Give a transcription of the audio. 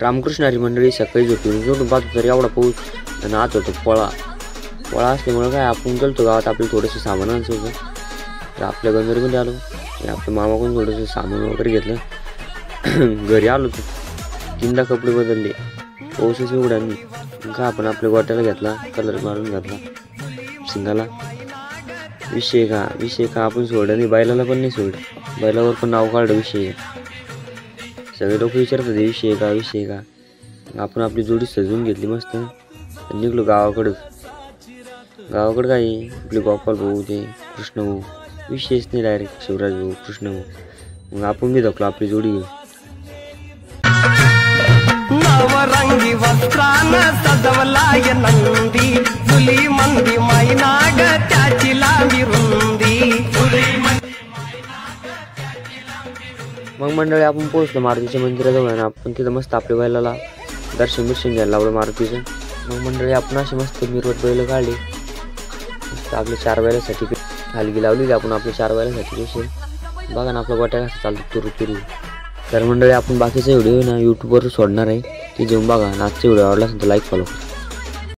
रामकृष्ण हरी मंडळी सकाळी झोपून पाहतो तर एवढा पाऊस आणि आत होतो पोळा असल्यामुळे काय आपण गेलतो गावात आपलं थोडंसं सामान आणायचं होतं. तर आपल्या गंधर्वमध्ये आलो आपल्या मामाकडून थोडंसं सामान वगैरे घेतलं. घरी आलो तर 3दा कपडे बदलले. पाऊसच एवढा नाही का आपण आपल्या गोट्याला घेतला कलर मारून घातला शिंगाला. विषय का आपण सोडलं नाही बैलाला पण नाही सोडलं बैलावर पण नाव काढलं. विषय सगळे लोक विचारतात विषय का आपण आपली जोडी सजवून घेतली मस्त निघलो गावाकडं काय आपले गोपाल भाऊ ते कृष्ण भाऊ विषयच नाही डायरेक्ट शिवराज भाऊ कृष्ण भाऊ. मग आपण बी धकलो आपली जोडी घेऊन. नवरंगी वस्त्रानं सजवलाय नंदी फुली मंदी मैनाग त्याची लांबी रुंदी. मग मंडळी आपण पोहोचलो मारुतीच्या मंदिराजवळ आणि आपण तिथं मस्त आपल्या बैलाला दर्शन घ्यायला लावलं मारुतीचं. मग मंडळी आपण अशी मस्त मिरवत बैल काढली मस्त आपल्या 4 बैलासाठी हलगी लावलेली आपण आपल्या 4 बैलासाठी. कसे बघा ना आपला गोट्या कसा चालतो तुरू. तर मंडळी आपण बाकीचा व्हिडिओ ना यूट्यूबवर सोडणार आहे ते जेवून बघा. आजचा व्हिडिओ आवडला असेल तर लाईक फॉलो करा.